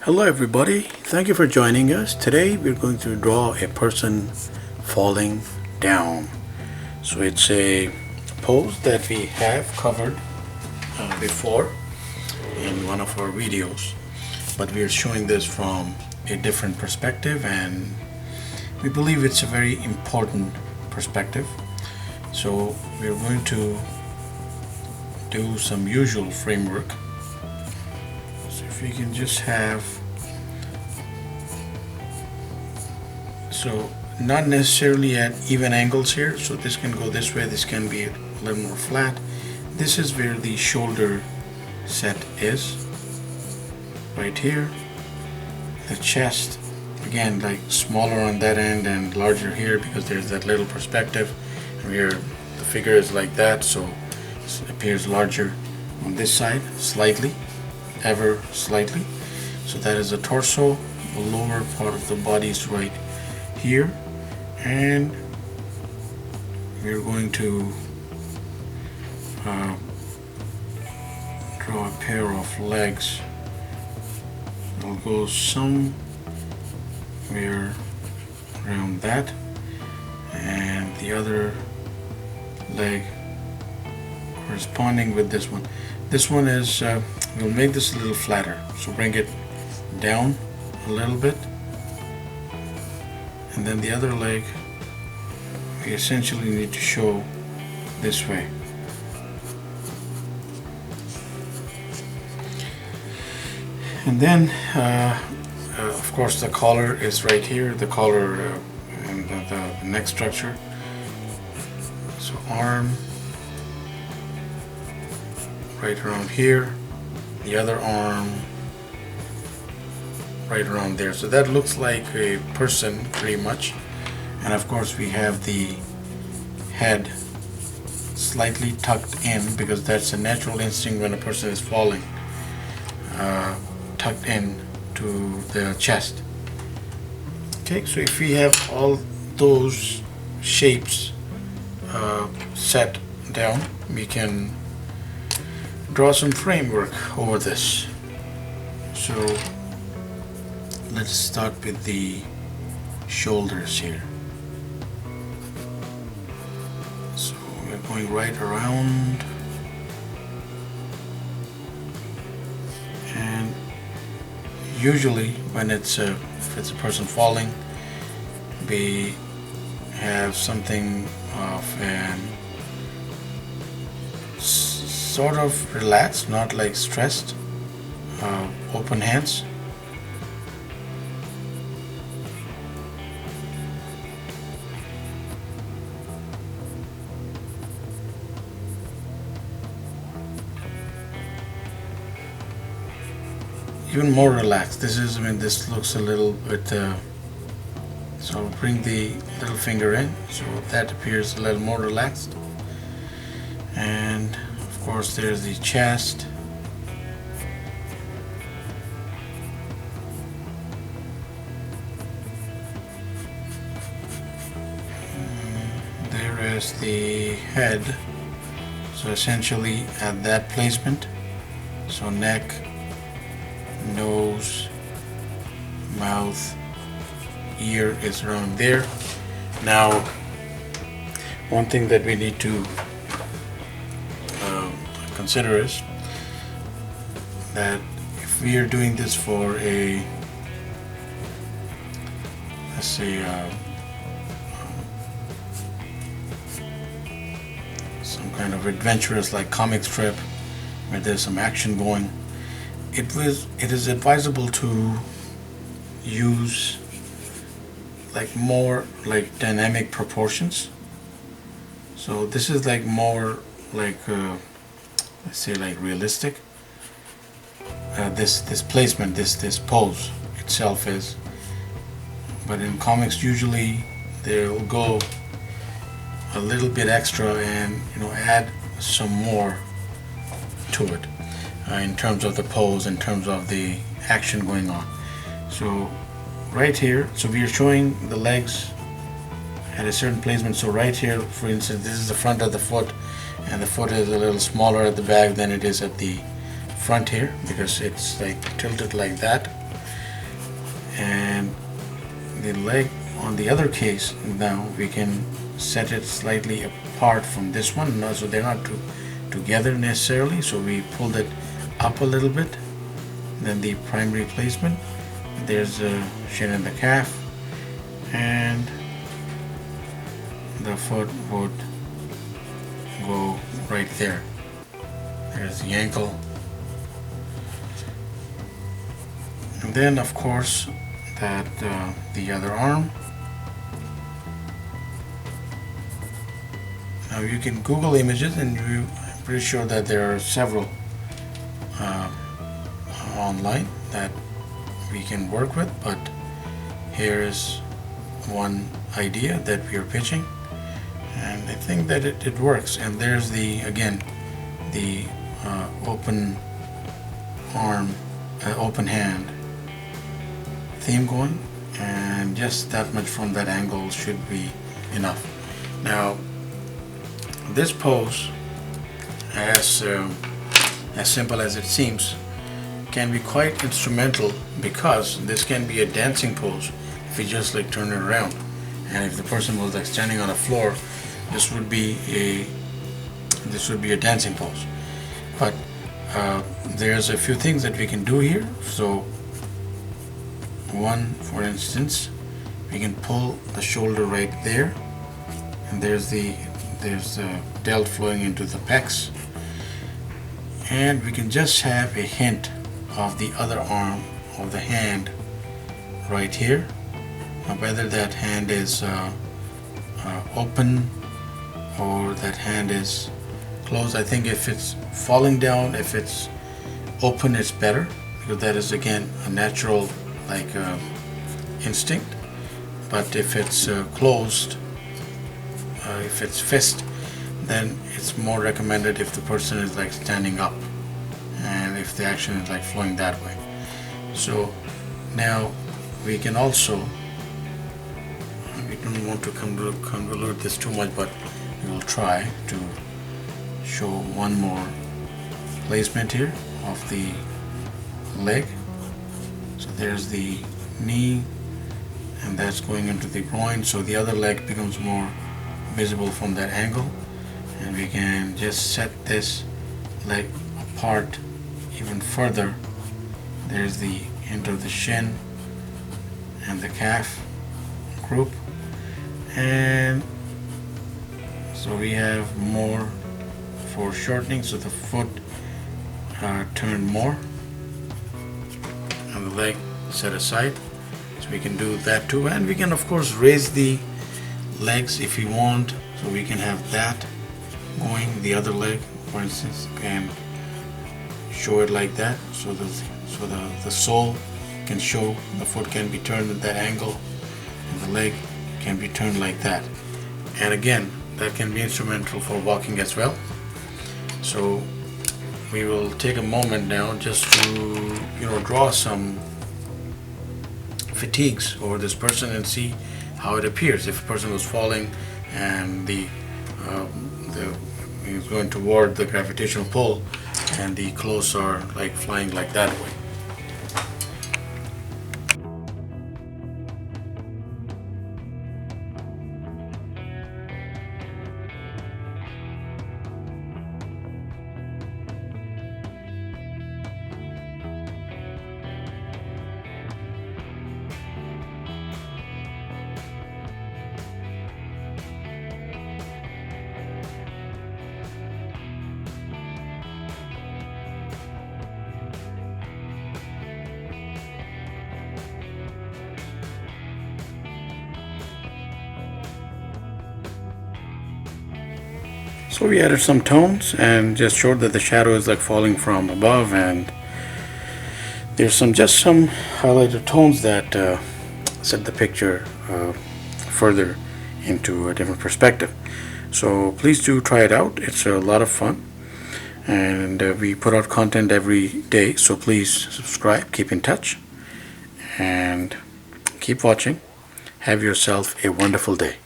Hello everybody, thank you for joining us. Today we're going to draw a person falling down. So it's a pose that we have covered before in one of our videos, but we are showing this from a different perspective, and we believe it's a very important perspective. So we're going to do some usual framework. So if we can just have, so not necessarily at even angles here, so this can go this way, this can be a little more flat. This is where the shoulder set is, right here. The chest, again, like smaller on that end and larger here because there's that little perspective. Where the figure is like that, so it appears larger on this side, slightly, ever slightly. So that is the torso. The lower part of the body is right here, and we're going to draw a pair of legs. It'll go somewhere around that, and the other leg corresponding with this one. This one is, we'll make this a little flatter, so bring it down a little bit, and then the other leg we essentially need to show this way. And then of course the collar is right here, the collar and the neck structure. So arm right around here, the other arm right around there. So that looks like a person pretty much. And of course we have the head slightly tucked in because that's a natural instinct when a person is falling, tucked in to the chest. Okay, so if we have all those shapes set down, we can draw some framework over this. So let's start with the shoulders here. So we're going right around, and usually when if it's a person falling, we have something of an sort of relaxed, not like stressed, open hands. Even more relaxed. This is, this looks a little bit, so I'll bring the little finger in so that appears a little more relaxed. And of course there's the chest. And there is the head. So essentially at that placement, so neck, nose, mouth, ear is around there. Now, one thing that we need to consider is that if we are doing this for a, let's say, some kind of adventurous like comic strip where there's some action going, it is advisable to use like more like dynamic proportions. So this is like more like let's say like realistic. This placement, this pose itself is, but in comics usually they'll go a little bit extra and add some more to it in terms of the pose, in terms of the action going on. So right here, so we are showing the legs at a certain placement. So right here, for instance, this is the front of the foot, and the foot is a little smaller at the back than it is at the front here because it's like tilted like that. And the leg on the other case, now we can set it slightly apart from this one, so they're not together necessarily, so we pulled it up a little bit. Then the primary placement, there's a shin in the calf, and the foot would go right there. There's the ankle, and then of course that the other arm. Now you can Google images, and I'm pretty sure that there are several online that we can work with, but here is one idea that we are pitching, and I think that it works. And there's the again the open arm, open hand theme going, and just that much from that angle should be enough. Now this pose, as simple as it seems, can be quite instrumental, because this can be a dancing pose if you just like turn it around, and if the person was like standing on a floor, this would be a dancing pose. But there's a few things that we can do here. So one, for instance, we can pull the shoulder right there, and there's the delt flowing into the pecs, and we can just have a hint of the other arm of the hand right here. Now, whether that hand is open or that hand is closed, I think if it's falling down, if it's open, it's better, because that is again a natural instinct. But if it's closed, if it's fist, then it's more recommended if the person is like standing up, and if the action is like flowing that way. So now we can also, we don't want to convolute this too much, but we will try to show one more placement here of the leg. So there's the knee, and that's going into the groin, so the other leg becomes more visible from that angle, and we can just set this leg apart even further. There's the end of the shin and the calf group, and so we have more foreshortening, so the foot turned more and the leg set aside. So we can do that too, and we can of course raise the legs if you want, so we can have that going, the other leg for instance, and show it like that, so the sole can show, the foot can be turned at that angle, and the leg can be turned like that. And again, that can be instrumental for walking as well. So we will take a moment now just to draw some fatigues over this person and see how it appears. If a person was falling and he's going toward the gravitational pull, and the clothes are like flying like that way. So we added some tones and just showed that the shadow is like falling from above, and there's just some highlighted tones that set the picture further into a different perspective. So please do try it out. It's a lot of fun, and we put out content every day, so please subscribe, keep in touch, and keep watching. Have yourself a wonderful day.